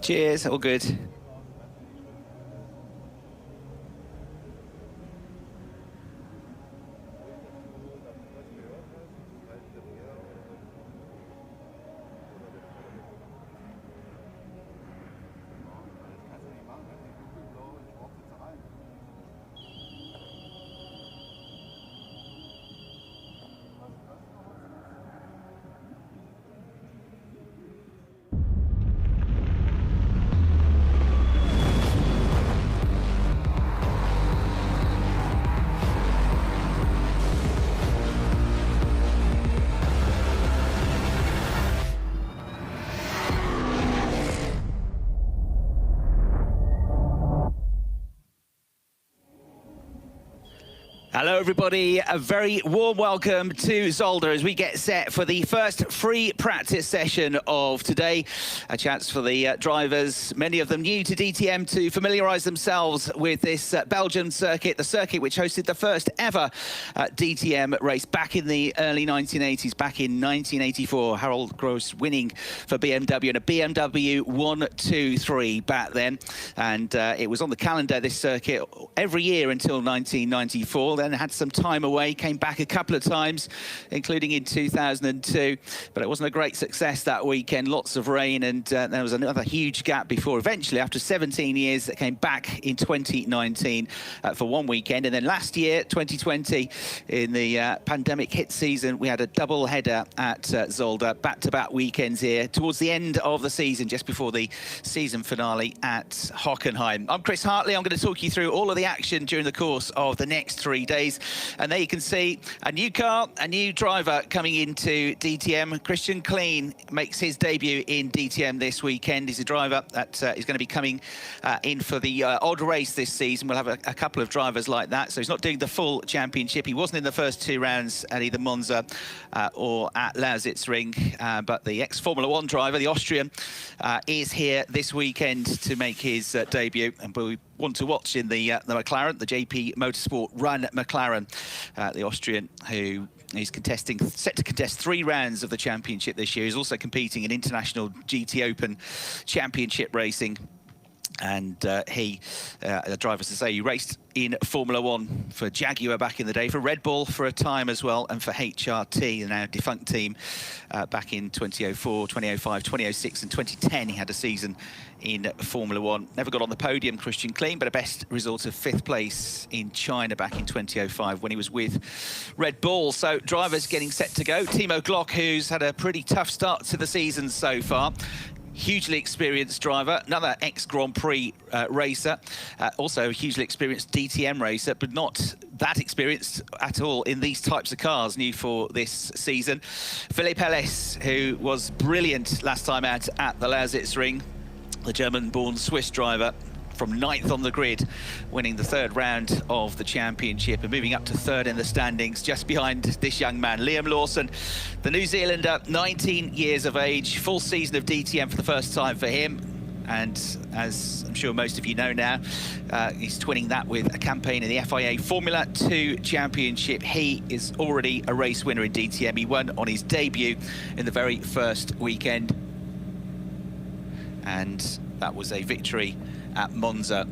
Cheers, all good. Hello everybody, a very warm welcome to Zolder as we get set for the first free practice session of today. A chance for the drivers, many of them new to DTM, to familiarise themselves with this Belgian circuit, the circuit which hosted the first ever DTM race back in the early 1980s, back in 1984. Harold Gross winning for BMW in a BMW 123 back then. And it was on the calendar, this circuit, every year until 1994. Then had some time away, came back a couple of times, including in 2002, but it wasn't a great success that weekend. Lots of rain, and there was another huge gap before eventually, after 17 years, it came back in 2019 for one weekend. And then last year, 2020, in the pandemic hit season, we had a double header at Zolder, back-to-back weekends here towards the end of the season, just before the season finale at Hockenheim. I'm Chris Hartley. I'm going to talk you through all of the action during the course of the next 3 days. And there you can see a new car, a new driver coming into DTM. Christian Klein makes his debut in DTM this weekend. He's a driver that is going to be coming in for the odd race this season. We'll have a couple of drivers like that. So he's not doing the full championship. He wasn't in the first 2 rounds at either Monza or at Lausitzring. But the ex-Formula 1 driver, the Austrian, is here this weekend to make his debut. And we want to watch in the McLaren, the JP Motorsport Run McLaren, the Austrian, who is set to contest 3 rounds of the championship this year. He's also competing in International GT Open Championship racing. And the driver, to say, he raced in Formula 1 for Jaguar back in the day, for Red Bull for a time as well, and for HRT, the now defunct team, back in 2004, 2005, 2006 and 2010. He had a season in Formula 1. Never got on the podium, Christian Klein, but a best result of 5th place in China back in 2005 when he was with Red Bull. So drivers getting set to go. Timo Glock, who's had a pretty tough start to the season so far. Hugely experienced driver, another ex-Grand Prix racer, also a hugely experienced DTM racer, but not that experienced at all in these types of cars, new for this season. Philippe Ellis, who was brilliant last time out at the Lausitzring, the German-born Swiss driver, from 9th on the grid, winning the 3rd round of the championship and moving up to 3rd in the standings, just behind this young man, Liam Lawson, the New Zealander, 19 years of age, full season of DTM for the first time for him. And as I'm sure most of you know now, he's twinning that with a campaign in the FIA Formula 2 Championship. He is already a race winner in DTM. He won on his debut in the very first weekend. And that was a victory at Monza.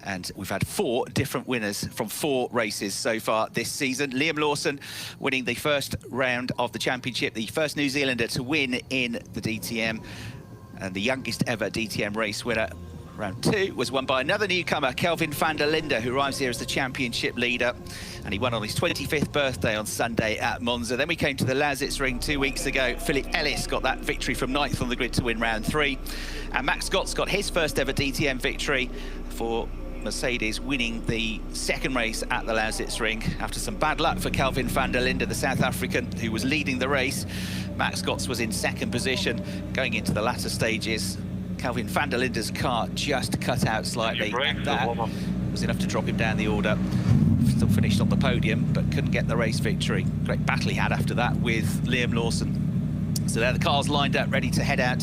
And we've had 4 different winners from 4 races so far this season. Liam Lawson winning the first round of the championship, the first New Zealander to win in the DTM, and the youngest ever DTM race winner. Round 2 was won by another newcomer, Kelvin van der Linde, who arrives here as the championship leader, and he won on his 25th birthday on Sunday at Monza. Then we came to the Lausitzring 2 weeks ago. Philippe Ellis got that victory from 9th on the grid to win round 3, and Max Scott's got his first ever DTM victory for Mercedes, winning the 2nd race at the Lausitzring after some bad luck for Kelvin van der Linde, the South African, who was leading the race. Max Scott's was in 2nd position going into the latter stages. Kelvin van der Linde's car just cut out slightly, and that was enough to drop him down the order. Still finished on the podium, but couldn't get the race victory. Great battle he had after that with Liam Lawson. So there the cars lined up, ready to head out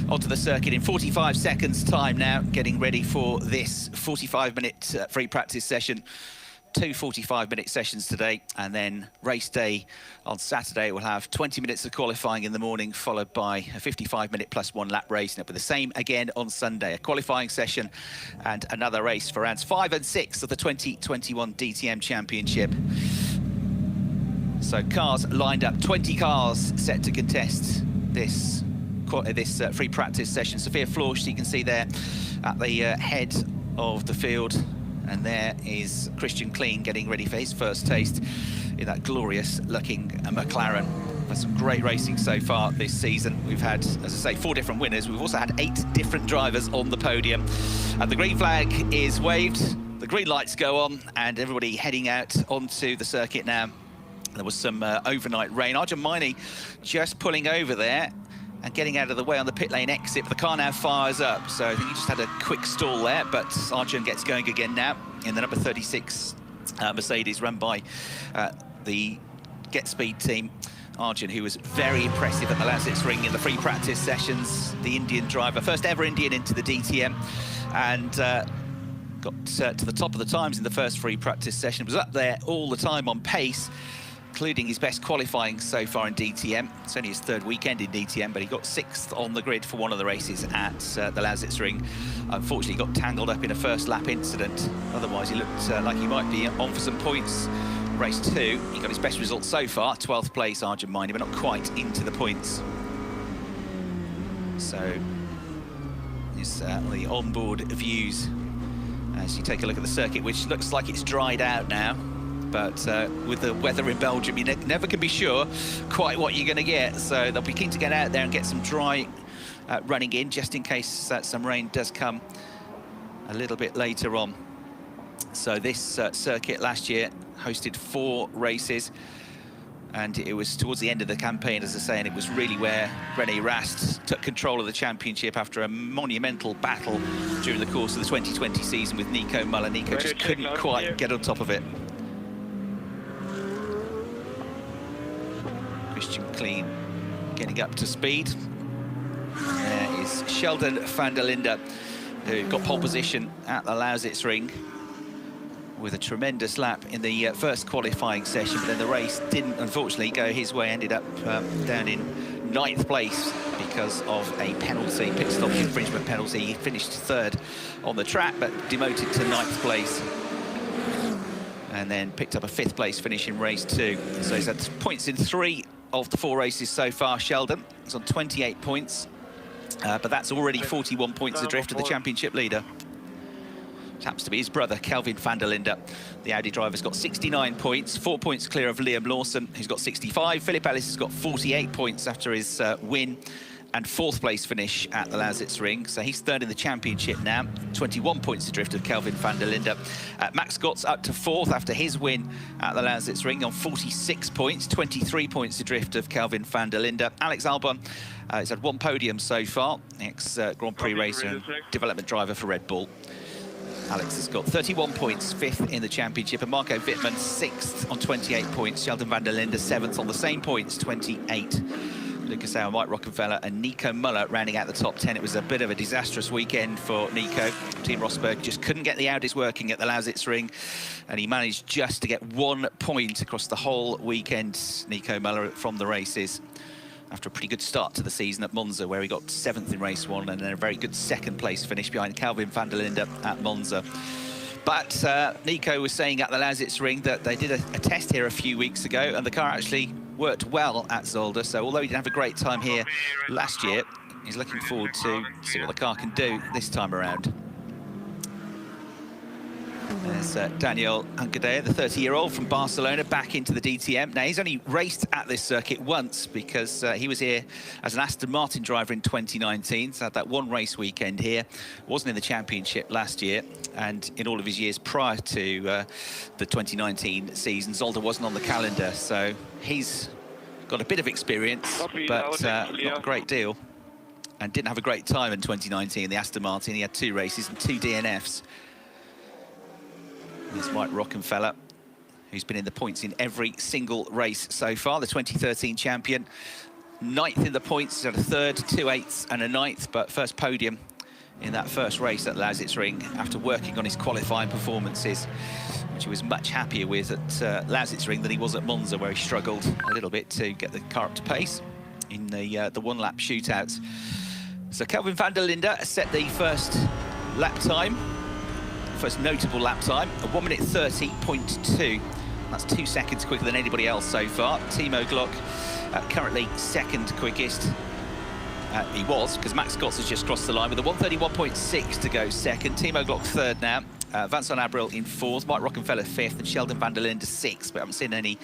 onto the circuit in 45 seconds time now, getting ready for this 45-minute free practice session two 45-minute sessions today, and then race day on Saturday we'll have 20 minutes of qualifying in the morning, followed by a 55-minute plus one lap race, and it'll be the same again on Sunday, a qualifying session and another race for rounds 5 and 6 of the 2021 DTM Championship. So cars lined up, 20 cars set to contest this free practice session. Sophia Florsch, you can see there at the head of the field, and there is Christian Kleen getting ready for his first taste in that glorious looking McLaren. Had some great racing so far this season. We've had, as I say, 4 different winners. We've also had 8 different drivers on the podium, and the green flag is waved, the green lights go on, and everybody heading out onto the circuit now. There was some overnight rain. Arjun Maini just pulling over there and getting out of the way on the pit lane exit, but the car now fires up. So I think he just had a quick stall there, but Arjun gets going again now in the number 36 Mercedes, run by the Get Speed team. Arjun, who was very impressive at the Lausitz Ring in the free practice sessions, the Indian driver, first ever Indian into the DTM, and got to the top of the times in the first free practice session, was up there all the time on pace, including his best qualifying so far in DTM. It's only his 3rd weekend in DTM, but he got 6th on the grid for one of the races at the Lausitz Ring. Unfortunately, got tangled up in a first lap incident. Otherwise, he looked like he might be on for some points. Race 2, he got his best result so far, 12th place, Arjun Maini, but not quite into the points. So, here's the onboard views as you take a look at the circuit, which looks like it's dried out now. But with the weather in Belgium, you never can be sure quite what you're going to get. So they'll be keen to get out there and get some dry running in, just in case some rain does come a little bit later on. So this circuit last year hosted 4 races, and it was towards the end of the campaign, as I say, and it was really where René Rast took control of the championship after a monumental battle during the course of the 2020 season with Nico Muller. Nico just couldn't quite get on top of it. Christian Kleen getting up to speed. There is Sheldon van der Linde, who got pole position at the Lausitz Ring with a tremendous lap in the first qualifying session, but then the race didn't, unfortunately, go his way. Ended up down in 9th place because of a penalty, pit stop infringement penalty. He finished 3rd on the track, but demoted to 9th place, and then picked up a 5th place finish in race 2. So he's had points in 3 of the 4 races so far. Sheldon is on 28 points, but that's already 41 points adrift of the championship leader. It happens to be his brother, Kelvin van der Linde. The Audi driver's got 69 points, 4 points clear of Liam Lawson, who's got 65. Philip Ellis has got 48 points after his win and 4th place finish at the Lausitz Ring. So he's 3rd in the championship now, 21 points adrift of Kelvin van der Linde. Max Scott's up to 4th after his win at the Lausitz Ring on 46 points, 23 points adrift of Kelvin van der Linde. Alex Albon has had 1 podium so far, ex-Grand Prix racer and development driver for Red Bull. Alex has got 31 points, 5th in the championship, and Marco Wittmann 6th on 28 points. Sheldon van der Linde 7th on the same points, 28. Lucas Auer, Mike Rockenfeller and Nico Muller rounding out the top 10. It was a bit of a disastrous weekend for Nico. Team Rosberg just couldn't get the Audis working at the Lausitz Ring, and he managed just to get 1 point across the whole weekend, Nico Muller, from the races, after a pretty good start to the season at Monza, where he got 7th in race 1 and then a very good 2nd place finish behind Kelvin van der Linde at Monza. But Nico was saying at the Lausitz Ring that they did a test here a few weeks ago, and the car actually worked well at Zolder. So although he didn't have a great time here last year, he's looking forward to see what the car can do this time around. There's Daniel Ancadea, the 30-year-old from Barcelona, back into the DTM. Now, he's only raced at this circuit once because he was here as an Aston Martin driver in 2019, so had that 1 race weekend here. Wasn't in the championship last year, and in all of his years prior to the 2019 season, Zolder wasn't on the calendar, so he's got a bit of experience, but not a great deal, and didn't have a great time in 2019, the Aston Martin. He had 2 races and 2 DNFs. There's Mike Rockenfeller, who's been in the points in every single race so far, the 2013 champion. 9th in the points, he's had a 3rd, 2 8ths and a 9th, but first podium in that first race at Lausitz Ring after working on his qualifying performances, which he was much happier with at Lausitzring than he was at Monza, where he struggled a little bit to get the car up to pace in the one-lap shootouts. So Kelvin van der Linde set the first lap time, first notable lap time, a 1:30.2. That's 2 seconds quicker than anybody else so far. Timo Glock currently second quickest. He was, because Max Scotts has just crossed the line with a 1:31.6 to go second. Timo Glock third now. Vincent Abril in fourth, Mike Rockenfeller fifth, and Sheldon van der Linde sixth. But I haven't seen any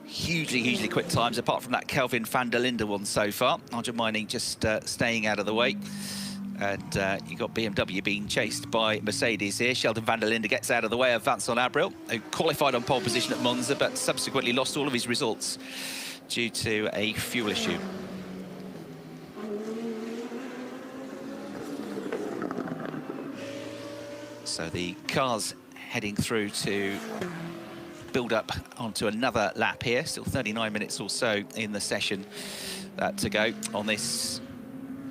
hugely quick times apart from that Kelvin van der Linde one so far. Arjun Mining just staying out of the way. And you got BMW being chased by Mercedes here. Sheldon van der Linde gets out of the way of Vincent Abril, who qualified on pole position at Monza, but subsequently lost all of his results due to a fuel issue. So the car's heading through to build up onto another lap here. Still 39 minutes or so in the session to go on this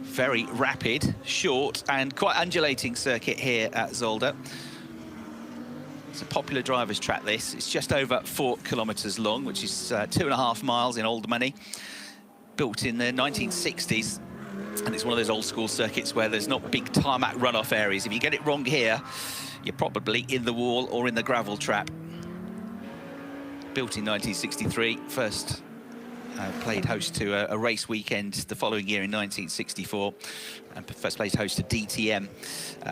very rapid, short and quite undulating circuit here at Zolder. It's a popular driver's track, this. It's just over 4 kilometres long, which is 2.5 miles in old money. Built in the 1960s. And it's one of those old school circuits where there's not big tarmac runoff areas. If you get it wrong here, you're probably in the wall or in the gravel trap. Built in 1963, first played host to a race weekend the following year in 1964, and first played host to DTM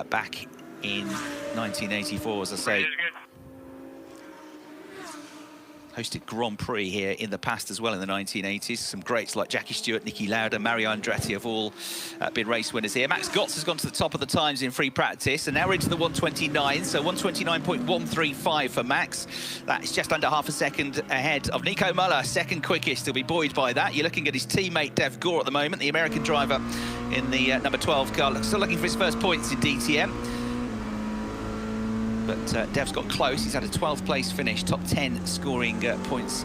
back in 1984, as I say. Hosted Grand Prix here in the past as well in the 1980s. Some greats like Jackie Stewart, Niki Lauda, Mario Andretti have all been race winners here. Max Scotts has gone to the top of the times in free practice, and now we're into the 1:29, so 1:29.135 for Max. That's just under half a second ahead of Nico Muller, second quickest. He'll be buoyed by that. You're looking at his teammate Dev Gore at the moment, the American driver in the number 12 car, still looking for his first points in DTM. But Dev's got close. He's had a 12th place finish, top 10 scoring points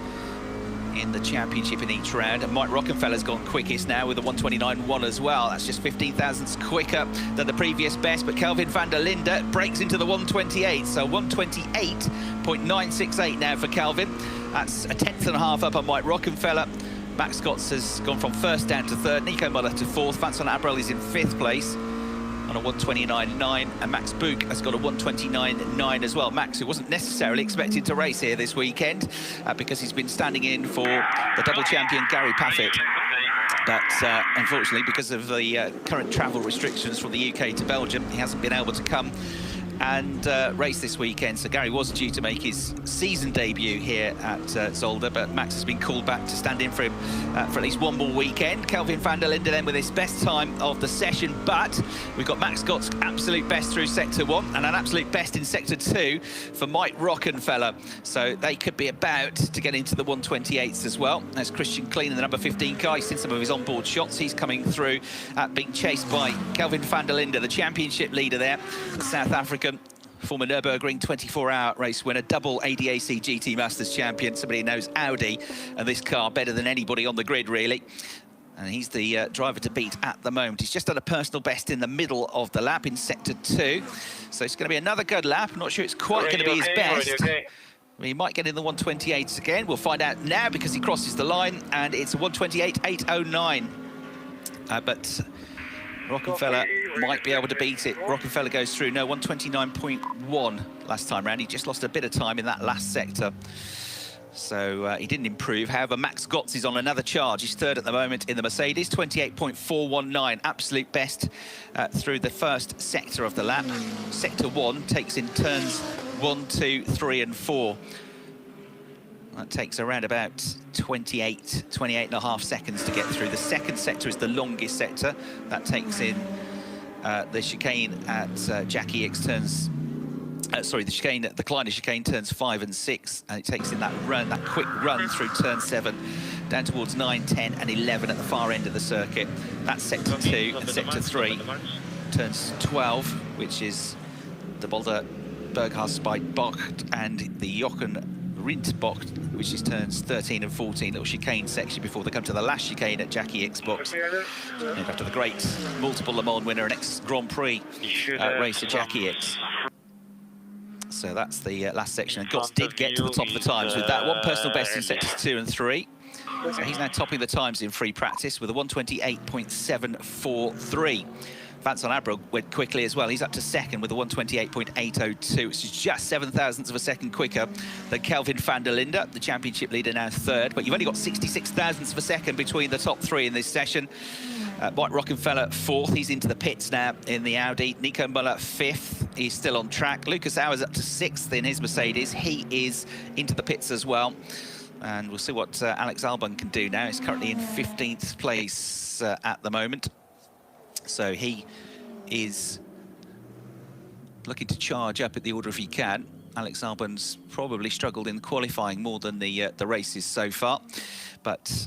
in the championship in each round. And Mike Rockenfeller's gone quickest now with a 1:29.1 as well. That's just 15 thousandths quicker than the previous best. But Kelvin van der Linde breaks into the 1:28, so 1:28.968 now for Kelvin. That's a 10.5 up on Mike Rockenfeller. Max Scotts has gone from first down to third. Nico Muller to fourth. Vincent Abril is in 5th place on a 1:29.9, and Max Book has got a 1:29.9 as well. Max, who wasn't necessarily expected to race here this weekend because he's been standing in for the double champion Gary Paffett. But unfortunately, because of the current travel restrictions from the UK to Belgium, he hasn't been able to come and race this weekend. So Gary was due to make his season debut here at Zolder, but Max has been called back to stand in for him for at least one more weekend. Kelvin van der Linde then with his best time of the session, but we've got Max Scott's absolute best through sector 1 and an absolute best in sector 2 for Mike Rockenfeller. So they could be about to get into the 1:28s as well. There's Christian Klein in the number 15 car. He's seen some of his onboard shots. He's coming through, being chased by Kelvin van der Linde, the championship leader there, the South African. Former Nürburgring 24-hour race winner, double ADAC GT Masters champion, somebody who knows Audi and this car better than anybody on the grid, really. And he's the driver to beat at the moment. He's just done a personal best in the middle of the lap in sector 2. So it's going to be another good lap. I'm not sure it's quite going to be his best. He might get in the 1:28s again. We'll find out now because he crosses the line, and it's a 1:28.809. But Rockenfeller might be able to beat it. Rockenfeller goes through, no, 1:29.1 last time round. He just lost a bit of time in that last sector. So he didn't improve. However, Max Scotts is on another charge. He's third at the moment in the Mercedes, 28.419. Absolute best through the first sector of the lap. Sector 1 takes in turns 1, 2, 3 and 4. That takes around about 28.5 seconds to get through. The second sector is the longest sector. That takes in the chicane at Jackie X turns... sorry, the Kleiner chicane turns 5 and 6, and it takes in that run, that quick run through turn 7, down towards 9, 10 and 11 at the far end of the circuit. That's sector 2, and sector 3 turns 12, which is the Boulder Berghaus Bocht and the Jochen Rindt Bocht, which is turns 13 and 14, little chicane section before they come to the last chicane at Jackie X Box. Named after the great multiple Le Mans winner and ex-Grand Prix racer Jackie X. So that's the last section, and Gotts did get to the top of the times with that one personal best in sectors 2 and 3. So he's now topping the times in free practice with a 128.743. Vincent Abril went quickly as well. He's up to second with a 128.802, which is just 7 thousandths of a second quicker than Kelvin van der Linde, the championship leader, now third. But you've only got 66 thousandths of a second between the top three in this session. Mike Rockenfeller fourth. He's into the pits now in the Audi. Nico Müller fifth. He's still on track. Lucas Auer's up to sixth in his Mercedes. He is into the pits as well. And we'll see what Alex Albon can do now. He's currently in 15th place at the moment. So he is looking to charge up at the order if he can. Alex Albon's probably struggled in qualifying more than the races so far. But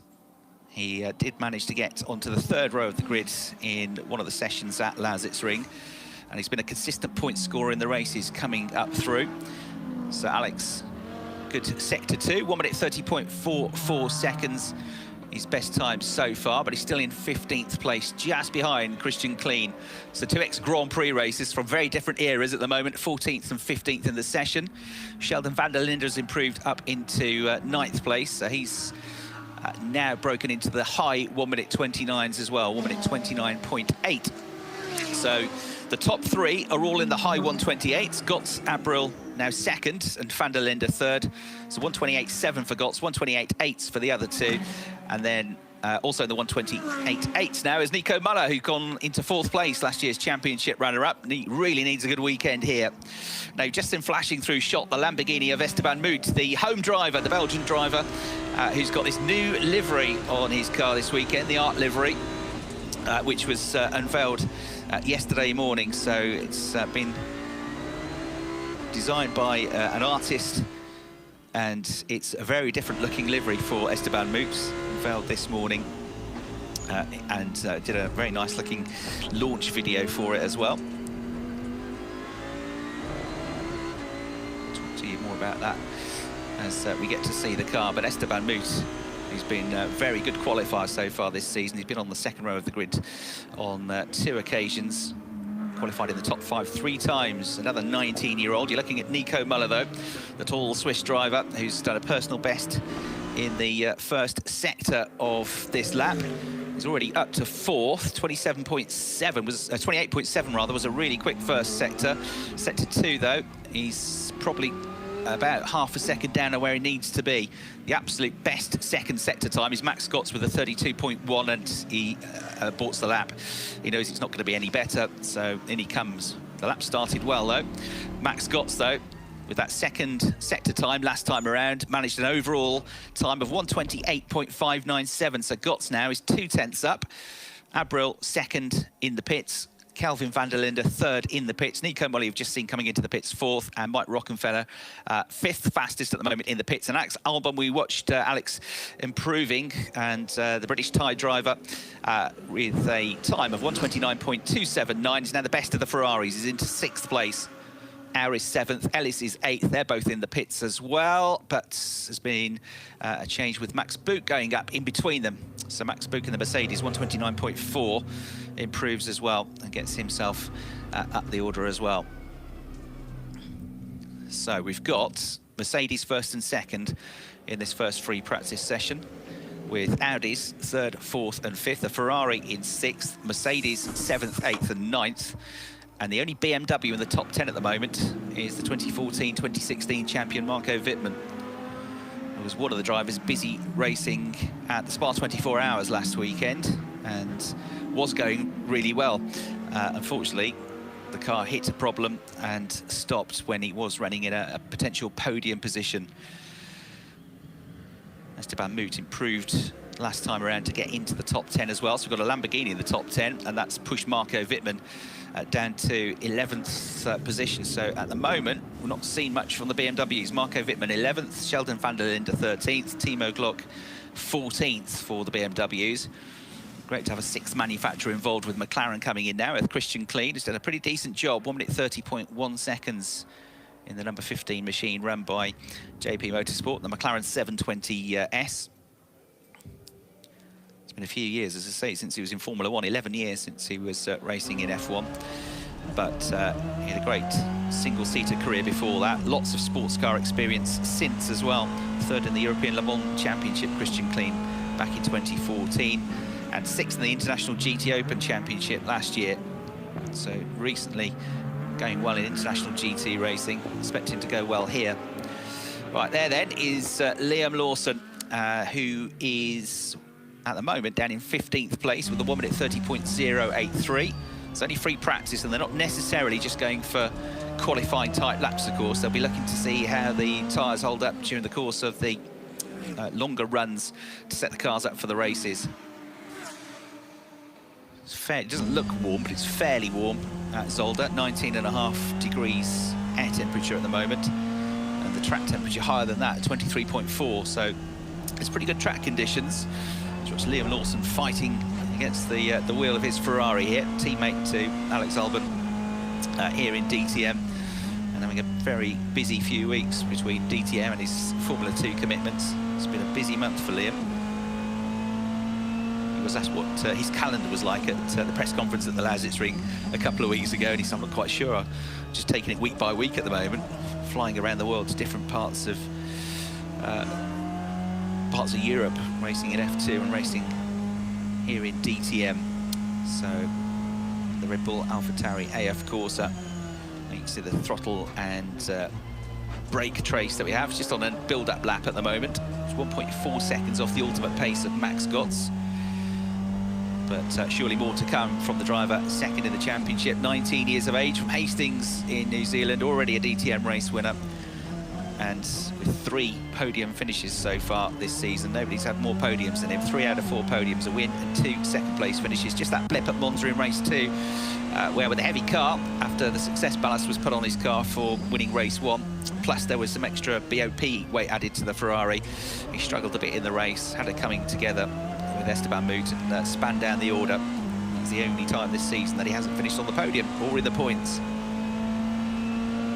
he did manage to get onto the third row of the grid in one of the sessions at Lausitzring. And he's been a consistent point scorer in the races coming up through. So Alex, good sector 2, 1 minute 30.44 seconds. His best time so far, but he's still in 15th place, just behind Christian Klein. So two ex-Grand Prix races from very different eras at the moment, 14th and 15th in the session. Sheldon van der Linde has improved up into 9th place, so he's now broken into the high 1 minute 29s as well, 1 minute 29.8. So the top three are all in the high 128s. Gotts, Abril now second, and van der Linde third. So 128.7 for Gotts, 128.8 for the other two. And then also in the 128.8 now is Nico Müller, who's gone into fourth place, last year's championship runner-up. He really needs a good weekend here. Now, just in flashing through shot, the Lamborghini of Esteban Moot, the home driver, the Belgian driver, who's got this new livery on his car this weekend, the art livery, which was unveiled yesterday morning. So it's been designed by an artist, and it's a very different looking livery for Esteban Moot, unveiled this morning, and did a very nice looking launch video for it as well. I'll talk to you more about that as we get to see the car. But Esteban Moot, he's been a very good qualifier so far this season. He's been on the second row of the grid on 2 occasions. Qualified in the top 5 3 times. Another 19-year-old. You're looking at Nico Müller, though, the tall Swiss driver who's done a personal best in the first sector of this lap. He's already up to fourth. 27.7 was 28.7 rather, was a really quick first sector. Sector 2, though, he's probably about half a second down to where he needs to be. The absolute best second sector time is Max Gotts with a 32.1, and he aborts the lap. He knows it's not going to be any better, so in he comes. The lap started well, though. Max Gotts, though, with that second sector time last time around, managed an overall time of 128.597. So Gotts now is 2/10 up. Abril second in the pits. Kelvin van der Linde third in the pits. Nico Müller, you've just seen coming into the pits fourth, and Mike Rockenfeller fifth fastest at the moment in the pits. And Alex Albon, we watched Alex improving, and the British Thai driver with a time of 129.279 is now the best of the Ferraris. He's into 6th place. Auer is 7th, Ellis is 8th. They're both in the pits as well, but there's been a change with Max Buch going up in between them. So Max Buch in the Mercedes, 129.4, improves as well and gets himself up the order as well. So we've got Mercedes first and second in this first free practice session, with Audis 3rd, 4th and 5th, a Ferrari in 6th, Mercedes 7th, 8th and 9th. And the only BMW in the top 10 at the moment is the 2014-2016 champion Marco Wittmann, who was one of the drivers busy racing at the Spa 24 Hours last weekend and was going really well. Unfortunately, the car hit a problem and stopped when he was running in a potential podium position. Esteban Moot improved last time around to get into the top 10 as well. So we've got a Lamborghini in the top 10, and that's pushed Marco Wittmann down to 11th position. So at the moment, we're not seeing much from the BMWs. Marco Wittmann 11th, Sheldon van der Linde 13th, Timo Glock 14th for the BMWs. Great to have a 6th manufacturer involved, with McLaren coming in now with Christian Klein, who's done a pretty decent job, 1 minute 30.1 seconds in the number 15 machine run by JP Motorsport, the McLaren 720S. Been a few years, as I say, since he was in Formula 1, 11 years since he was racing in F1. but he had a great single-seater career before that. Lots of sports car experience since as well. Third in the European Le Mans Championship, Christian Klein, back in 2014, and sixth in the International GT Open Championship last year. So recently going well in international GT racing. Expect him to go well here. Right, there then is Liam Lawson, who is at the moment down in 15th place with a 1 minute 30.083. It's only free practice, and they're not necessarily just going for qualifying type laps, of course. They'll be looking to see how the tyres hold up during the course of the longer runs to set the cars up for the races. It doesn't look warm, but it's fairly warm at Zolder. 19.5 degrees air temperature at the moment, and the track temperature higher than that, 23.4. So it's pretty good track conditions. It's Liam Lawson fighting against the wheel of his Ferrari here, teammate to Alex Albon here in DTM, and having a very busy few weeks between DTM and his Formula 2 commitments. It's been a busy month for Liam. That's what his calendar was like at the press conference at the Ring a couple of weeks ago, and he's not quite sure. Just taking it week by week at the moment, flying around the world to different parts of Europe, racing in F2 and racing here in DTM. So the Red Bull AlphaTauri AF Corsa. You can see the throttle and brake trace that we have. It's just on a build-up lap at the moment. It's 1.4 seconds off the ultimate pace of Max Gotts. But surely more to come from the driver, second in the championship, 19 years of age, from Hastings in New Zealand, already a DTM race winner, and with 3 podium finishes so far this season. Nobody's had more podiums than him. 3 out of 4 podiums, a win and 2 second place finishes. Just that blip at Monza in race 2, where with a heavy car, after the success ballast was put on his car for winning race 1, plus there was some extra BOP weight added to the Ferrari, he struggled a bit in the race, had it coming together with Esteban Moot and spanned down the order. It's the only time this season that he hasn't finished on the podium or in the points.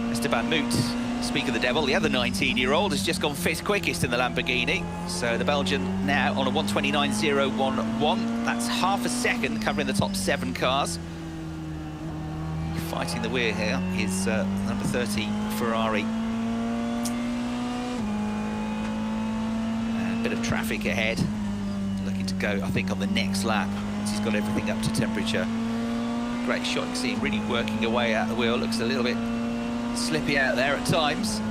Esteban Moot, speak of the devil, the other 19-year-old, has just gone 5th quickest in the Lamborghini. So the Belgian now on a 1:29.011. That's half a second, covering the top 7 cars. Fighting the wheel here is number 30 Ferrari. A bit of traffic ahead. Looking to go, I think, on the next lap once he's got everything up to temperature. Great shot, you can see him really working away at the wheel. Looks a little bit slippy out there at times.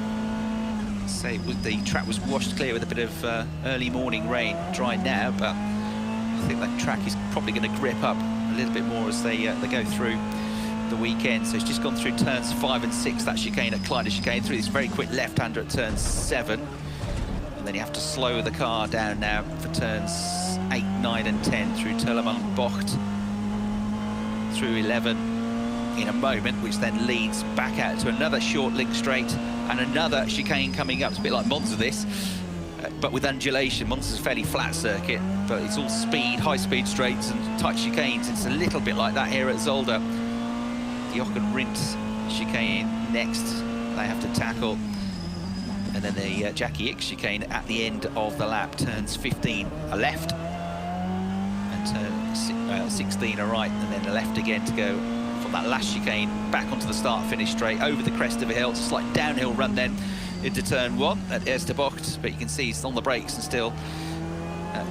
Say the track was washed clear with a bit of early morning rain, dry now, but I think that track is probably going to grip up a little bit more as they go through the weekend. So it's just gone through turns 5 and 6, that chicane at Kleiner chicane, through this very quick left-hander at turn 7. And then you have to slow the car down now for turns 8, 9 and 10 through Turlemann Bocht, through 11 in a moment, which then leads back out to another short link straight and another chicane coming up. It's a bit like Monza this, but with undulation. Monza's a fairly flat circuit, but it's all speed, high-speed straights and tight chicanes. It's a little bit like that here at Zolder. The Jochen Rindt chicane next they have to tackle. And then the Jackie Ickx chicane at the end of the lap, turns 15 a left and turn 16 a right, and then a left again to go from that last chicane back onto the start-finish straight over the crest of a hill. It's a slight downhill run then into turn 1 at Eerste Bocht, but you can see he's on the brakes and still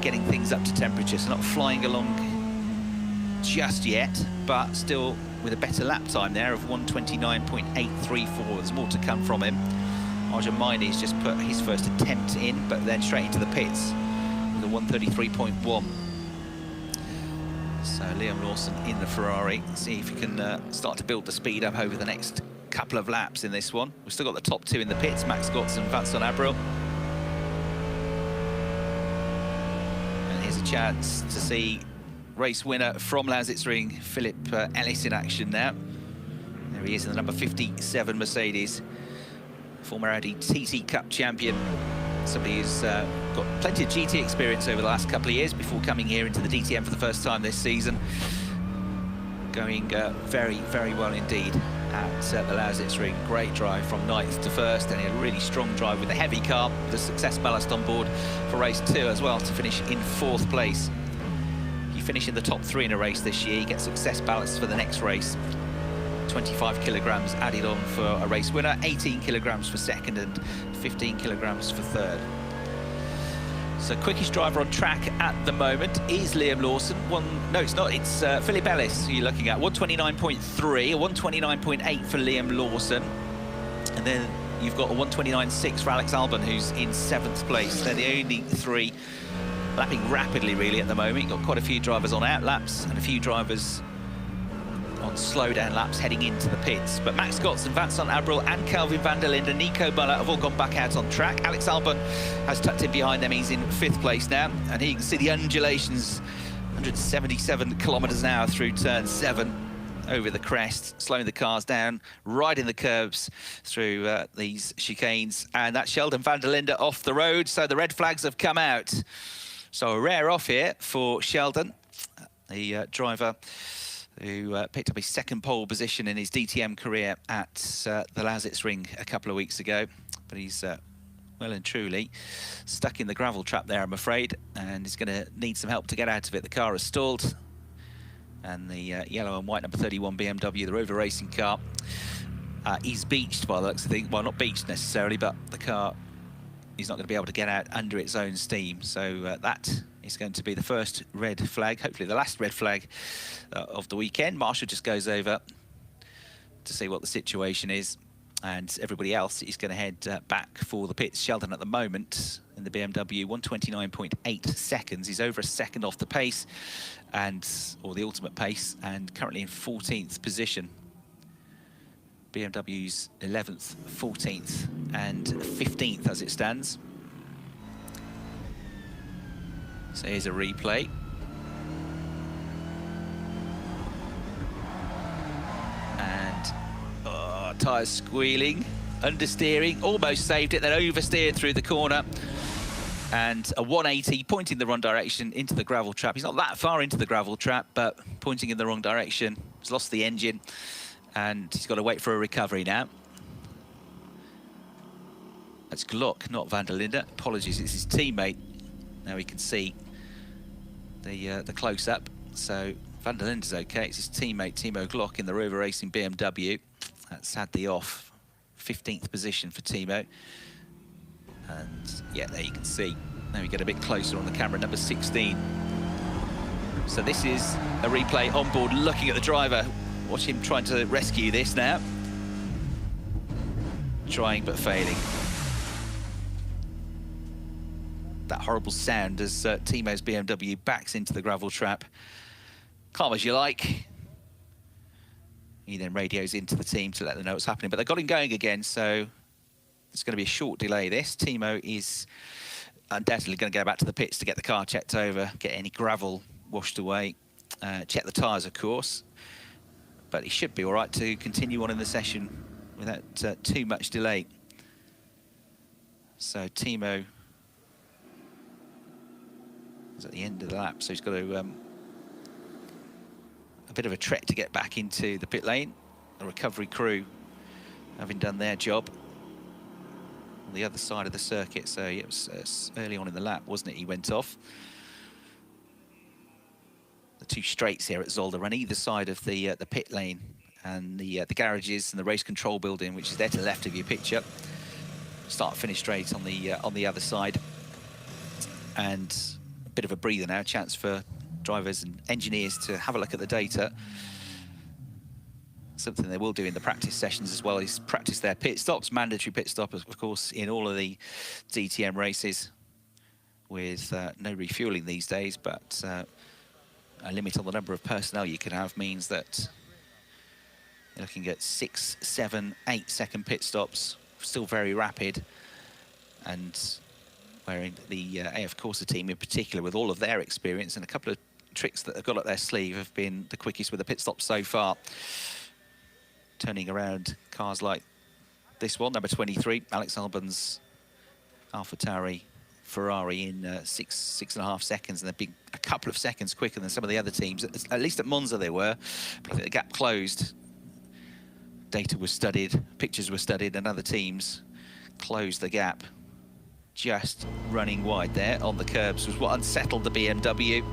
getting things up to temperature, so not flying along just yet, but still with a better lap time there of 1:29.834. There's more to come from him. Arjun Mainy's just put his first attempt in, but then straight into the pits with a 1:33.1. So Liam Lawson in the Ferrari. See if he can start to build the speed up over the next couple of laps in this one. We've still got the top 2 in the pits, Max Gotts and Vincent Abril. And here's a chance to see race winner from Ring, Philip Ellis, in action now. There he is in the number 57 Mercedes. Former Audi TT Cup champion, somebody who's got plenty of GT experience over the last couple of years before coming here into the DTM for the first time this season. Going very, very well indeed at the Ring. Great drive from 9th to 1st, and he had a really strong drive with a heavy car, with a success ballast on board for race 2 as well, to finish in 4th place. If you finish in the top 3 in a race this year, you get success ballast for the next race. 25 kilograms added on for a race winner, 18 kilograms for second and 15 kilograms for third. So quickest driver on track at the moment is Liam Lawson. No, it's not. It's Philip Ellis who you're looking at. 129.3, a 129.8 for Liam Lawson. And then you've got a 129.6 for Alex Albon, who's in 7th place. They're the only three lapping rapidly, really, at the moment. You've got quite a few drivers on out laps and a few drivers on slowdown laps heading into the pits. But Max Scotts and Vincent Abril and Kelvin van der Linde and Nico Muller have all gone back out on track. Alex Albon has tucked in behind them. He's in 5th place now. And here you can see the undulations, 177 kilometres an hour through turn 7 over the crest, slowing the cars down, riding the curbs through these chicanes. And that's Sheldon van der Linde off the road. So the red flags have come out. So a rare off here for Sheldon, the driver who picked up his 2nd pole position in his DTM career at the Lausitz Ring a couple of weeks ago. But he's well and truly stuck in the gravel trap there, I'm afraid, and he's going to need some help to get out of it. The car is stalled, and the yellow and white number 31 BMW, the Rover Racing car, is beached by the looks of things. Well, not beached necessarily, but the car, he's not going to be able to get out under its own steam. So that is going to be the first red flag, hopefully the last red flag of the weekend. Marshall just goes over to see what the situation is, and everybody else is going to head back for the pits. Sheldon at the moment in the BMW, 129.8 seconds. He's over a second off the pace, or the ultimate pace, and currently in 14th position. BMW's 11th, 14th and 15th as it stands. So here's a replay. And tyres squealing, understeering, almost saved it, then oversteered through the corner. And a 180 pointing the wrong direction into the gravel trap. He's not that far into the gravel trap, but pointing in the wrong direction. He's lost the engine, and he's got to wait for a recovery now. That's Glock, not van der Linde. Apologies, it's his teammate. Now we can see the close-up. So van der Linde's okay. It's his teammate, Timo Glock, in the Rover Racing BMW. That's had the off. 15th position for Timo. And yeah, there you can see. Now we get a bit closer on the camera, number 16. So this is a replay on board, looking at the driver. Watch him trying to rescue this now. Trying but failing. That horrible sound as Timo's BMW backs into the gravel trap. Calm as you like. He then radios into the team to let them know what's happening. But they've got him going again, so it's going to be a short delay, this. Timo is undoubtedly going to go back to the pits to get the car checked over, get any gravel washed away, check the tyres, of course. But he should be all right to continue on in the session without too much delay. So Timo is at the end of the lap, so he's got to a bit of a trek to get back into the pit lane. The recovery crew having done their job on the other side of the circuit. So it was early on in the lap, wasn't it? He went off. The two straights here at Zolder run either side of the pit lane and the garages and the race control building, which is there to the left of your picture. Start finish straight on the other side, and a bit of a breather now, chance for drivers and engineers to have a look at the data. Something they will do in the practice sessions as well is practice their pit stops, mandatory pit stop, of course, in all of the DTM races, with no refueling these days, but a limit on the number of personnel you can have means that you're looking at 6, 7, 8 second pit stops, still very rapid, and where the AF Corsa team in particular, with all of their experience and a couple of tricks that they've got up their sleeve, have been the quickest with the pit stops so far. Turning around cars like this one, number 23, Alex Albon's AlphaTauri Ferrari in 6.5 seconds, and they've been a couple of seconds quicker than some of the other teams. At least at Monza they were. But I think the gap closed. Data was studied, pictures were studied, and other teams closed the gap. Just running wide there on the curbs was what unsettled the BMW.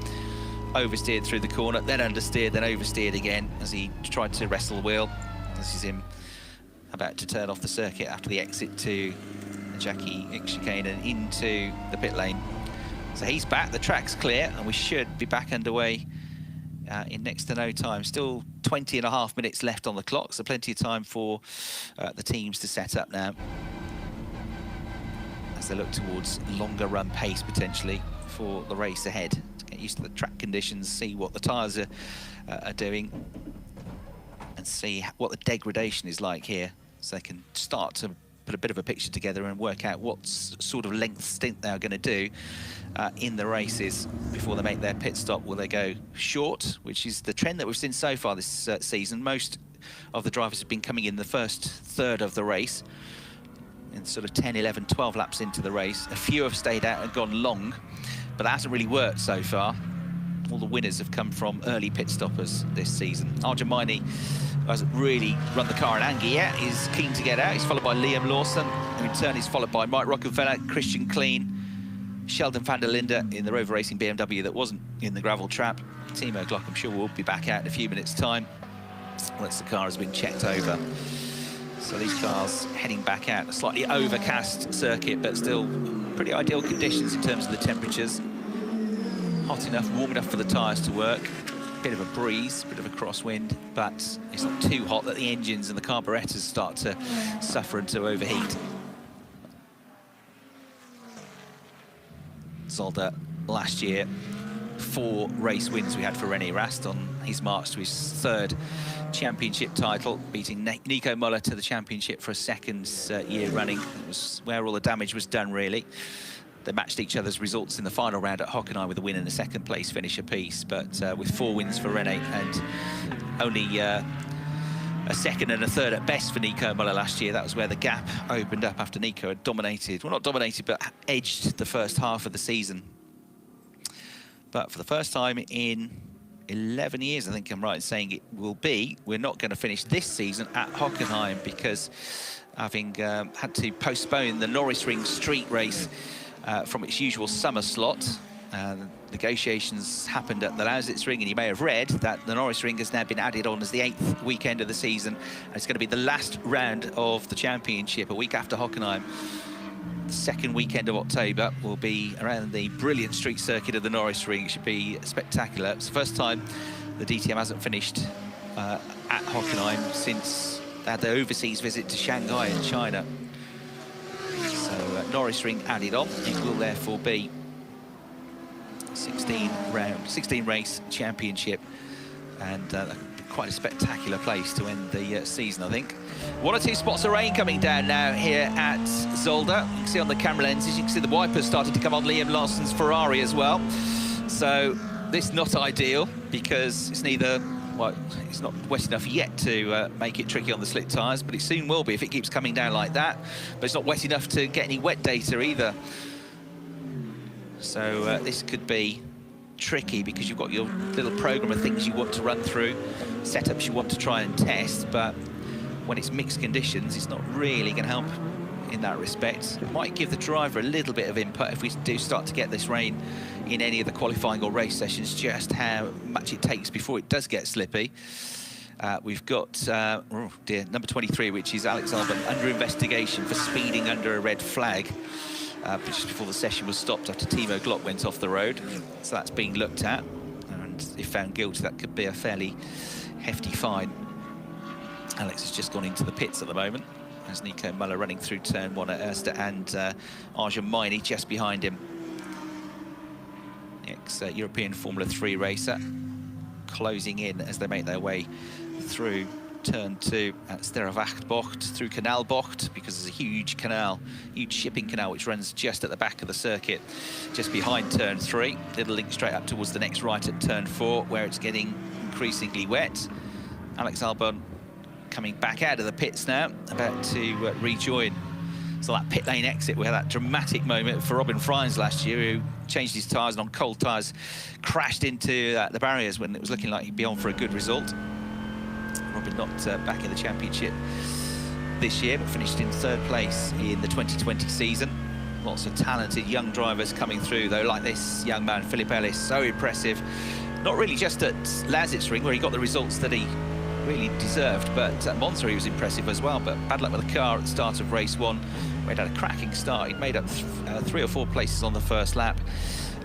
Oversteered through the corner, then understeered, then oversteered again as he tried to wrestle the wheel. This is him about to turn off the circuit after the exit to the Jackie chicane and into the pit lane. So he's back, the track's clear, and we should be back underway in next to no time. Still 20.5 minutes left on the clock, so plenty of time for the teams to set up now as they look towards longer run pace potentially for the race ahead, to get used to the track conditions, see what the tyres are doing, and see what the degradation is like here, so they can start to put a bit of a picture together and work out what sort of length stint they're going to do in the races before they make their pit stop. Will they go short, which is the trend that we've seen so far this season? Most of the drivers have been coming in the first third of the race, in sort of 10, 11, 12 laps into the race. A few have stayed out and gone long, but that hasn't really worked so far. All the winners have come from early pit stoppers this season. Arjun Maini hasn't really run the car in anger yet. He's keen to get out. He's followed by Liam Lawson, who in turn is followed by Mike Rockefeller, Christian Kleen, Sheldon van der Linde in the Rover Racing BMW that wasn't in the gravel trap. Timo Glock, I'm sure, will be back out in a few minutes' time once the car has been checked over. So these cars heading back out. A slightly overcast circuit, but still pretty ideal conditions in terms of the temperatures. Hot enough, warm enough for the tyres to work. Bit of a breeze, bit of a crosswind, but it's not too hot that the engines and the carburetors start to suffer and to overheat. Zolder last year, 4 race wins we had for René Rast on his march to his 3rd championship title, beating Nico Müller to the championship for a 2nd year running. It was where all the damage was done, really. They matched each other's results in the final round at Hockenheim with a win and a 2nd place finish apiece, but with 4 wins for René and only a 2nd and a 3rd at best for Nico Müller last year. That was where the gap opened up after Nico had dominated, well, not dominated, but edged the first half of the season. But for the first time in 11 years, I think I'm right in saying it will be, we're not going to finish this season at Hockenheim, because having had to postpone the Norris Ring street race from its usual summer slot. Negotiations happened at the Lausitz Ring, and you may have read that the Norris Ring has now been added on as the 8th weekend of the season, and it's going to be the last round of the championship, a week after Hockenheim. The 2nd weekend of October will be around the brilliant street circuit of the Norris Ring. It should be spectacular. It's the first time the DTM hasn't finished at Hockenheim since they had their overseas visit to Shanghai in China. So Norris Ring added on. It will therefore be 16 race championship, and quite a spectacular place to end the season, I think. 1 or 2 spots of rain coming down now here at Zolder. You can see on the camera lenses, you can see the wipers started to come on Liam Lawson's Ferrari as well. So this is not ideal, because it's neither, well, it's not wet enough yet to make it tricky on the slick tyres, but it soon will be if it keeps coming down like that. But it's not wet enough to get any wet data either. So this could be tricky, because you've got your little program of things you want to run through, setups you want to try and test, but when it's mixed conditions, it's not really going to help in that respect. It might give the driver a little bit of input if we do start to get this rain in any of the qualifying or race sessions, just how much it takes before it does get slippy. We've got number 23, which is Alex Albon, under investigation for speeding under a red flag just before the session was stopped after Timo Glock went off the road. So that's being looked at, and if found guilty, that could be a fairly hefty fine. Alex has just gone into the pits at the moment, as Nico Müller running through turn 1 at Erster, and Arjun Maini just behind him. The ex-European Formula 3 racer closing in as they make their way through turn 2 at Sterrenwachtbocht, through Kanalbocht, because there's a huge canal, huge shipping canal, which runs just at the back of the circuit, just behind turn 3. Little link straight up towards the next right at turn 4, where it's getting increasingly wet. Alex Albon coming back out of the pits now, about to rejoin. So that pit lane exit, we had that dramatic moment for Robin Frijns last year, who changed his tyres and on cold tyres crashed into the barriers when it was looking like he'd be on for a good result. Robin not back in the championship this year, but finished in 3rd place in the 2020 season. Lots of talented young drivers coming through, though, like this young man, Philip Ellis, so impressive. Not really just at Lausitz Ring, where he got the results that he really deserved. But at Monza he was impressive as well, but bad luck with the car at the start of race 1. He'd had a cracking start. He'd made up 3 or 4 places on the first lap,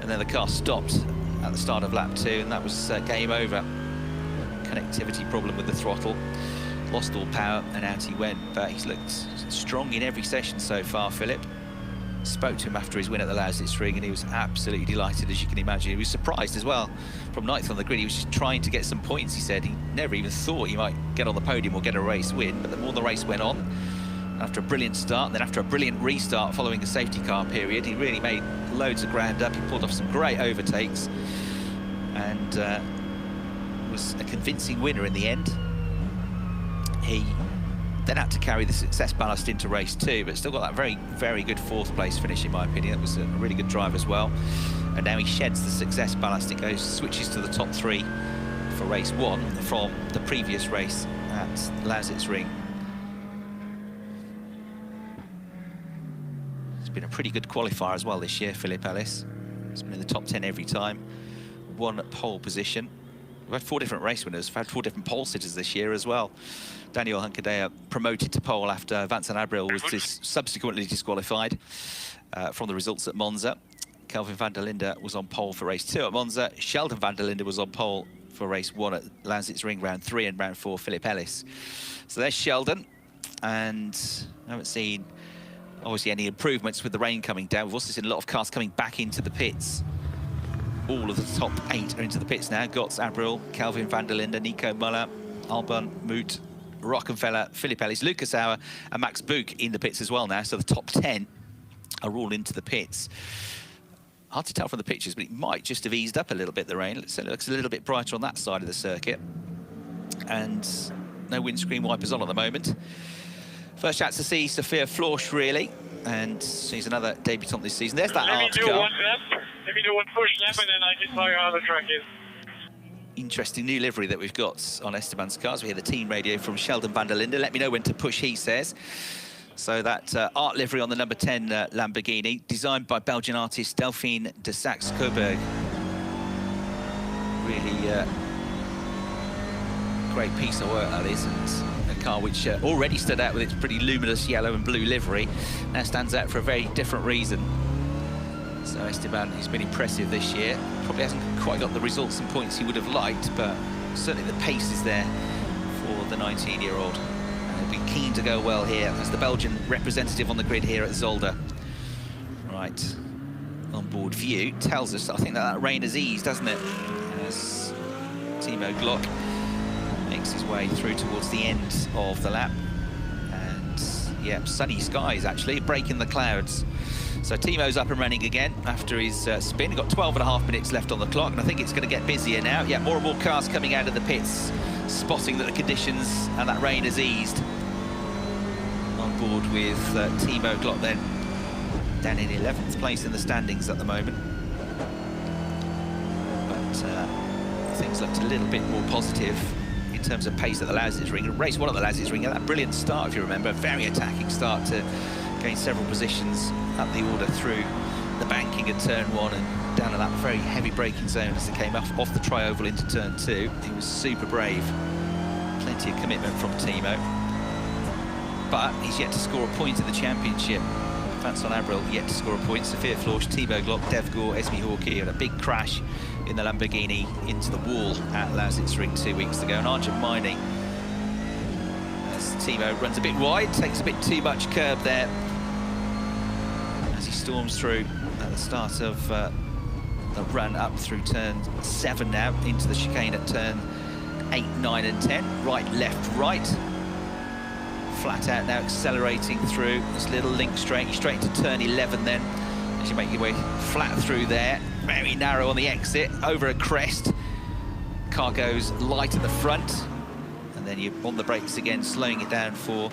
and then the car stopped at the start of lap 2, and that was game over. Connectivity problem with the throttle, lost all power, and out he went. But he's looked strong in every session so far, Philip. Spoke to him after his win at the Lausitz Ring, and he was absolutely delighted, as you can imagine. He was surprised as well. From 9th on the grid, he was just trying to get some points. He said he never even thought he might get on the podium or get a race win, but the more the race went on, after a brilliant start, and then after a brilliant restart following a safety car period, he really made loads of ground up. He pulled off some great overtakes, and was a convincing winner in the end. He then had to carry the success ballast into race 2, but still got that very, very good 4th place finish, in my opinion. It was a really good drive as well. And now he sheds the success ballast. It switches to the top 3 for race 1 from the previous race at Lausitz Ring. It's been a pretty good qualifier as well this year, Philip Ellis. He's been in the top 10 every time. 1 pole position. We've had 4 different race winners. We've had 4 different pole sitters this year as well. Daniel Hunkadea promoted to pole after Vincent Abril was subsequently disqualified from the results at Monza. Kelvin van der Linde was on pole for race 2 at Monza. Sheldon van der Linde was on pole for race 1 at Lausitz Ring, round 3, and round 4, Philip Ellis. So there's Sheldon, and I haven't seen, obviously, any improvements with the rain coming down. We've also seen a lot of cars coming back into the pits. All of the top 8 are into the pits now. Götz, Abril, Kelvin van der Linde, Nico Muller, Albon, Moot, Rockenfeller, Philip Ellis, Lucas Auer, and Max Buch in the pits as well now. So the top 10 are all into the pits. Hard to tell from the pictures, but it might just have eased up a little bit, the rain. So it looks a little bit brighter on that side of the circuit. And no windscreen wipers on at the moment. First chance to see Sophia Florsch, really. And she's another debutant this season. There's that art car. Let me do 1 push lap, and then I decide how the track is. Interesting new livery that we've got on Esteban's cars. We hear the team radio from Sheldon van der Linde. Let me know when to push, he says. So that art livery on the number 10 Lamborghini, designed by Belgian artist Delphine de Saxe-Coburg. Really great piece of work, that is, and a car which already stood out with its pretty luminous yellow and blue livery, now stands out for a very different reason. So Esteban, he's been impressive this year. Probably hasn't quite got the results and points he would have liked, but certainly the pace is there for the 19-year-old. And he'll be keen to go well here as the Belgian representative on the grid here at Zolder. Right, onboard view tells us, I think that rain has eased, hasn't it? As Timo Glock makes his way through towards the end of the lap. And yeah, sunny skies actually, breaking the clouds. So Timo's up and running again after his spin. He's got 12.5 minutes left on the clock, and I think it's going to get busier now. Yeah, more and more cars coming out of the pits, spotting that the conditions and that rain has eased. On board with Timo Glock then, down in 11th place in the standings at the moment. But things looked a little bit more positive in terms of pace at the Lausitz Ring. Race 1 at the Lausitz Ring, that brilliant start, if you remember, a very attacking start to gain several positions up the order through the banking at turn 1 and down to that very heavy braking zone as they came off the tri-oval into turn 2. He was super brave. Plenty of commitment from Timo. But he's yet to score a point in the championship. Vincent Abril yet to score a point. Sophia Florsch, Timo Glock, Dev Gore, Esme Hawkey had a big crash in the Lamborghini into the wall at Lausitz Ring 2 weeks ago. And Arjun Mining, as Timo runs a bit wide, takes a bit too much curb there as he storms through at the start of the run up through turn 7 now into the chicane at turn 8, 9 and 10. Right, left, right. Flat out now, accelerating through this little link straight into turn 11 then, as you make your way flat through there. Very narrow on the exit, over a crest. Car goes light at the front, and then you're on the brakes again, slowing it down for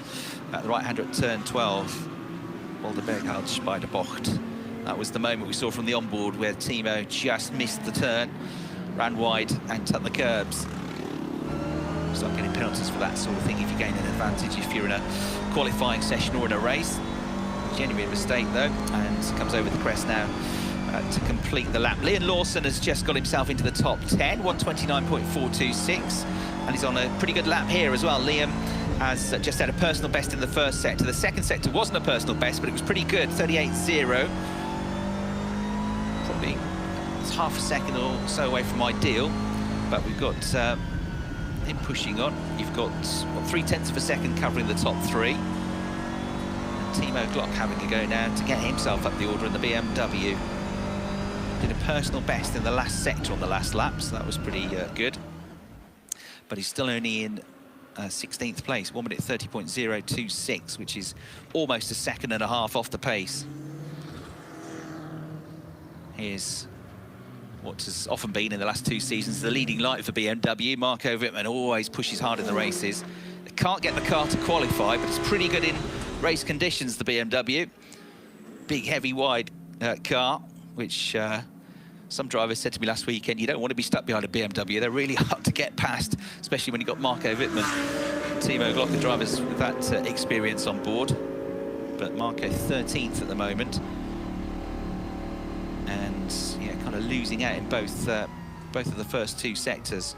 the right-hander at turn 12. Walderberghald Speiderbocht. That was the moment we saw from the onboard where Timo just missed the turn, ran wide and tucked the curbs. Start getting penalties for that sort of thing if you gain an advantage if you're in a qualifying session or in a race. Genuine mistake though, and comes over the crest now to complete the lap. Liam Lawson has just got himself into the top 10, 129.426, and he's on a pretty good lap here as well. Liam has just had a personal best in the first sector. The second sector wasn't a personal best, but it was pretty good, 38.0. Probably it's half a second or so away from ideal, but we've got him pushing on. You've got, what, 0.3 of a second covering the top three. And Timo Glock having a go now to get himself up the order in the BMW. Did a personal best in the last sector on the last lap, so that was pretty good. But he's still only in 16th place, 1 minute 30.026, which is almost a second and a half off the pace. Here's what has often been in the last 2 seasons the leading light for BMW. Marco Wittmann always pushes hard in the races. They can't get the car to qualify, but it's pretty good in race conditions, the BMW. Big, heavy, wide car, which some drivers said to me last weekend, you don't want to be stuck behind a BMW. They're really hard to get past, especially when you've got Marco Wittmann, Timo Glock, the drivers with that experience on board. But Marco 13th at the moment. And, yeah, kind of losing out in both of the first 2 sectors.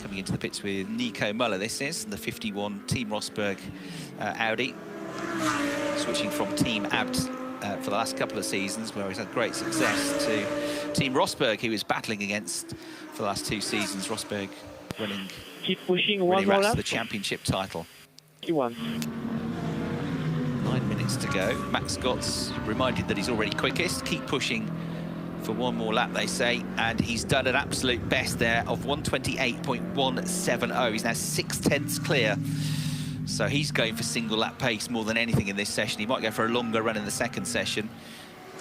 Coming into the pits with Nico Muller, this is, the 51 Team Rosberg Audi. Switching from Team Abt for the last couple of seasons, where he's had great success, to Team Rosberg, he was battling against for the last 2 seasons. Rosberg running, Keep pushing, really one more rats lap. the championship title. 51. 9 minutes to go. Max Gott's reminded that he's already quickest. Keep pushing for one more lap, they say, and he's done an absolute best there of 128.170. He's now 6/10 clear. So he's going for single lap pace more than anything in this session. He might go for a longer run in the second session,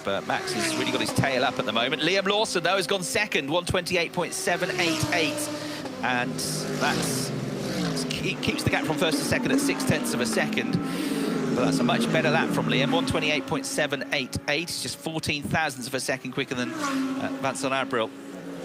but Max has really got his tail up at the moment. Liam Lawson, though, has gone second, 128.788, and he keeps the gap from first to second at 6/10 of a second. But that's a much better lap from Liam, 128.788, just 14 thousandths of a second quicker than Vincent Abril.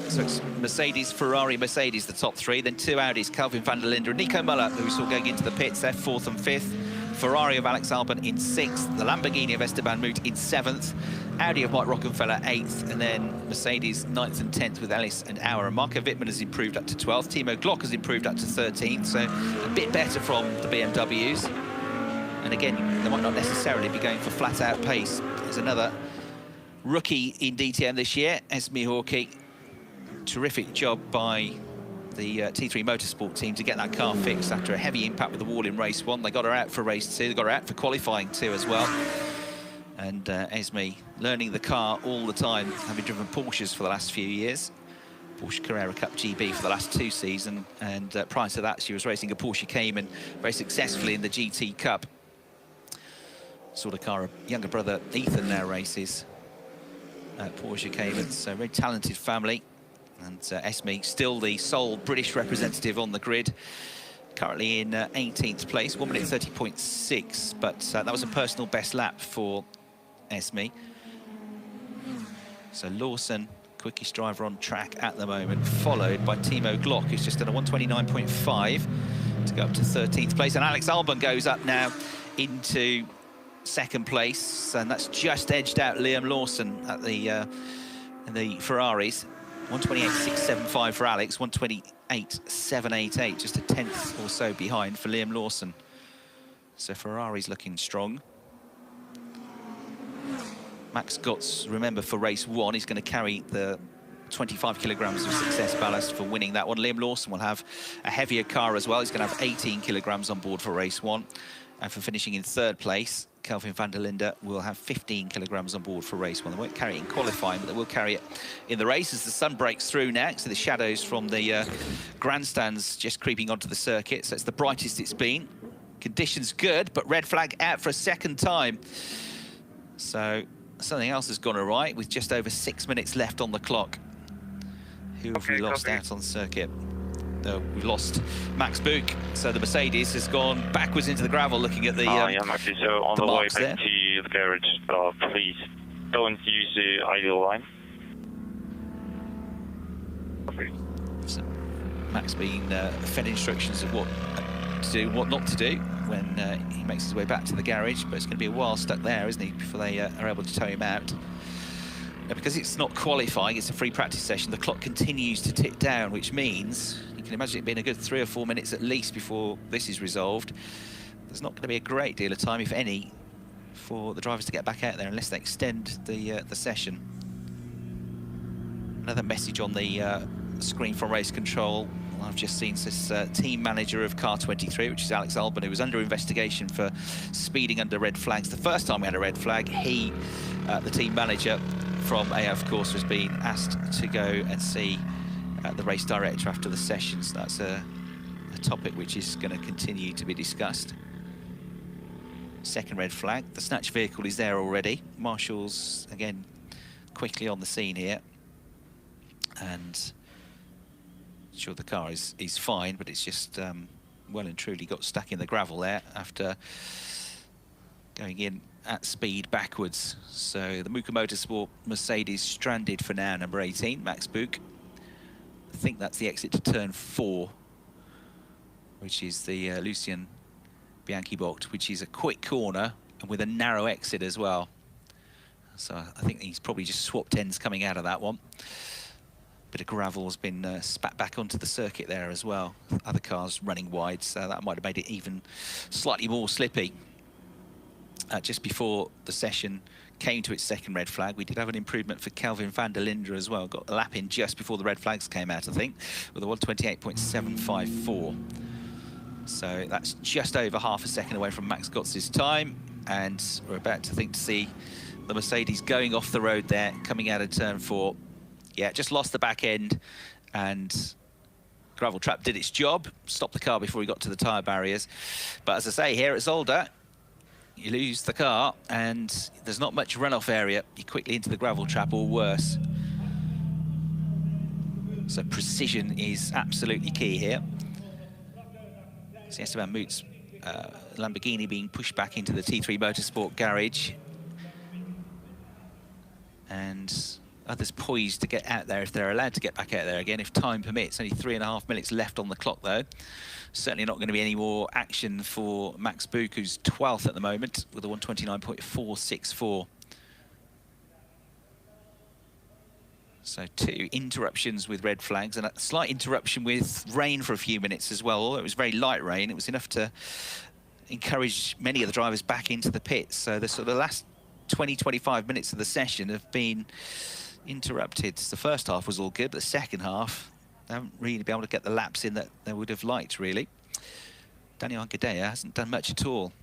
So it's Mercedes, Ferrari, Mercedes, the top 3, then 2 Audis, Kelvin van der Linde and Nico Muller, who we saw going into the pits. They're 4th and 5th. Ferrari of Alex Albon in 6th, the Lamborghini of Esteban Moot in 7th, Audi of Mike Rockenfeller 8th, and then Mercedes 9th and 10th with Ellis and Auer. And Marco Wittmann has improved up to 12th. Timo Glock has improved up to 13th, so a bit better from the BMWs. And again, they might not necessarily be going for flat-out pace. There's another rookie in DTM this year, Esme Hawkey. Terrific job by the T3 Motorsport team to get that car fixed after a heavy impact with the wall in race 1. They got her out for race 2, they got her out for qualifying 2 as well. And Esme learning the car all the time, having driven Porsches for the last few years. Porsche Carrera Cup GB for the last 2 seasons, and prior to that she was racing a Porsche Cayman very successfully in the GT Cup. Sort of car her younger brother Ethan now races Porsche Cayman, so very talented family. And Esme still the sole British representative on the grid, currently in 18th place, 1 minute 30.6, but that was a personal best lap for Esme. So Lawson, quickest driver on track at the moment, followed by Timo Glock, who's just done a 129.5 to go up to 13th place, and Alex Albon goes up now into 2nd place, and that's just edged out Liam Lawson at the Ferraris. 128.675 for Alex, 128.788, just a 10th or so behind for Liam Lawson. So Ferrari's looking strong. Max Gott's, remember, for race 1, he's going to carry the 25 kilograms of success ballast for winning that one. Liam Lawson will have a heavier car as well. He's going to have 18 kilograms on board for race 1. And for finishing in 3rd place, Kelvin van der Linde will have 15 kilograms on board for race 1. They won't carry it in qualifying, but they will carry it in the race as the sun breaks through now. So the shadows from the grandstands just creeping onto the circuit. So it's the brightest it's been. Conditions good, but red flag out for a 2nd time. So something else has gone awry with just over 6 minutes left on the clock. Who have we lost out on circuit? We've lost Max Book, so the Mercedes has gone backwards into the gravel, looking at the yeah, Maxi, so on the way back there. to the garage, please don't use the ideal line. So Max being fed instructions of what to do, what not to do. when he makes his way back to the garage, but it's going to be a while stuck there, isn't he, before they are able to tow him out. Now, because it's not qualifying, it's a free practice session, the clock continues to tick down, which means you can imagine it being a good 3 or 4 minutes at least before this is resolved. There's not going to be a great deal of time, if any, for the drivers to get back out there unless they extend the session. Another message on the screen from race control. I've just seen this team manager of car 23, which is Alex Albon, who was under investigation for speeding under red flags. The first time we had a red flag, he, the team manager from AF, of course, was being asked to go and see the race director after the sessions. That's a topic which is going to continue to be discussed. Second red flag. The snatch vehicle is there already. Marshall's, again, quickly on the scene here. And sure, the car is fine, but it's just well and truly got stuck in the gravel there after going in at speed backwards. So the Muka Motorsport Mercedes stranded for now, number 18, Max Buch. I think that's the exit to turn 4, which is the Lucien Bianchi box, which is a quick corner and with a narrow exit as well. So I think he's probably just swapped ends coming out of that one. Bit of gravel has been spat back onto the circuit there as well. Other cars running wide, so that might have made it even slightly more slippy. Just before the session came to its second red flag, we did have an improvement for Kelvin van der Linde as well. Got a lap in just before the red flags came out, I think, with a 1:28.754. So that's just over half a second away from Max Gotz's time, and we're about to see the Mercedes going off the road there, coming out of turn 4. Yeah, just lost the back end, and Gravel Trap did its job, stopped the car before he got to the tyre barriers. But as I say, here at Zolder, you lose the car, and there's not much runoff area. You're quickly into the Gravel Trap, or worse. So precision is absolutely key here. So Esteban Moot's Lamborghini being pushed back into the T3 Motorsport garage. And others poised to get out there if they're allowed to get back out there again, if time permits. Only 3.5 minutes left on the clock, though. Certainly not going to be any more action for Max Buch, who's 12th at the moment, with a 1:29.464. So 2 interruptions with red flags, and a slight interruption with rain for a few minutes as well. Although it was very light rain, it was enough to encourage many of the drivers back into the pits. So the sort of last 20-25 minutes of the session have been interrupted. The first half was all good, but the second half, they haven't really been able to get the laps in that they would have liked, really. Daniel Ancadea hasn't done much at all.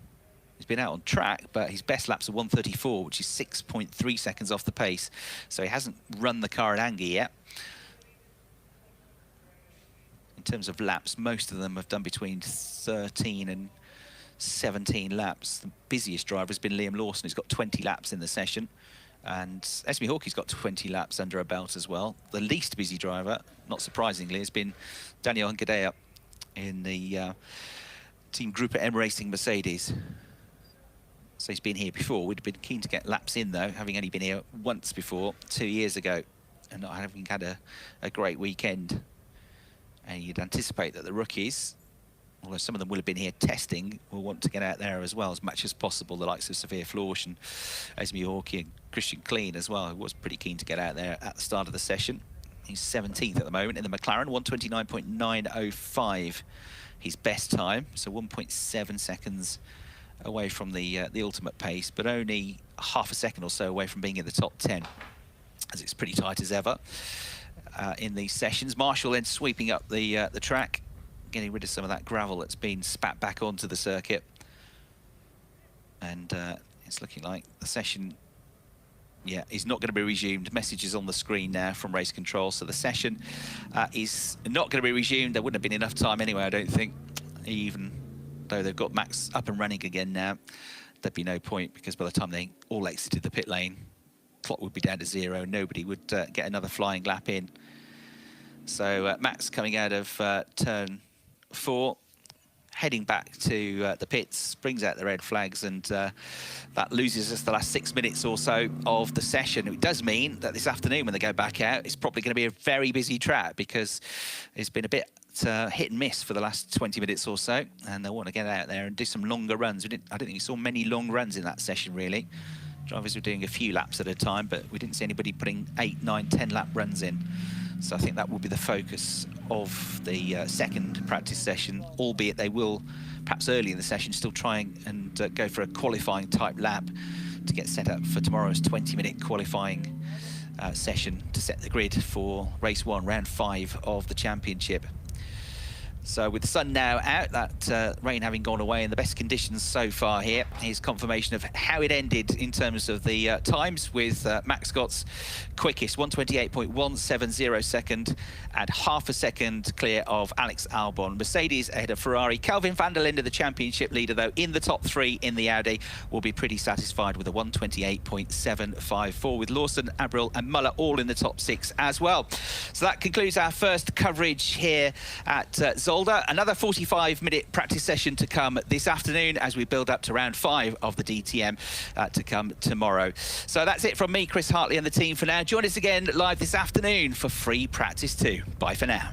He's been out on track, but his best lap's are 1:34, which is 6.3 seconds off the pace. So he hasn't run the car at Angie yet. In terms of laps, most of them have done between 13 and 17 laps. The busiest driver has been Liam Lawson, who's got 20 laps in the session. And Esme Hawkey's got 20 laps under her belt as well. The least busy driver, not surprisingly, has been Daniel Ancadea in the Team Group at M Racing Mercedes. So he's been here before. We'd have been keen to get laps in, though, having only been here once before, 2 years ago, and not having had a great weekend. And you'd anticipate that the rookies, although some of them will have been here testing, will want to get out there as well as much as possible. The likes of Sophia Florsch and Esme Hawkey and Christian Kleen as well, who was pretty keen to get out there at the start of the session. He's 17th at the moment in the McLaren, 1:29.905, his best time, so 1.7 seconds away from the ultimate pace, but only half a second or so away from being in the top 10, as it's pretty tight as ever in these sessions. Marshall then sweeping up the track, getting rid of some of that gravel that's been spat back onto the circuit. And it's looking like the session, yeah, is not going to be resumed. Messages on the screen now from race control. So the session is not going to be resumed. There wouldn't have been enough time anyway, I don't think. Even though they've got Max up and running again now, there'd be no point, because by the time they all exited the pit lane, clock would be down to 0. Nobody would get another flying lap in. So Max coming out of turn 4, heading back to the pits, brings out the red flags, and that loses us the last 6 minutes or so of the session. It does mean that this afternoon, when they go back out, it's probably going to be a very busy track, because it's been a bit hit and miss for the last 20 minutes or so, and they'll want to get out there and do some longer runs. I don't think we saw many long runs in that session, really. Drivers were doing a few laps at a time, but we didn't see anybody putting 8, 9, 10 lap runs in. So I think that will be the focus of the second practice session, albeit they will, perhaps early in the session, still try and go for a qualifying type lap to get set up for tomorrow's 20-minute qualifying session to set the grid for race 1, round 5 of the championship. So with the sun now out, that rain having gone away and the best conditions so far here, here's confirmation of how it ended in terms of the times, with Max Scott's quickest 1:28.170 second and half a second clear of Alex Albon. Mercedes ahead of Ferrari. Kelvin van der Linde, the championship leader, though, in the top 3 in the Audi, will be pretty satisfied with a 1:28.754, with Lawson, Abril and Muller all in the top 6 as well. So that concludes our first coverage here at Zolder. Another 45-minute practice session to come this afternoon as we build up to round 5 of the DTM to come tomorrow. So that's it from me, Chris Hartley, and the team for now. Join us again live this afternoon for Free Practice 2. Bye for now.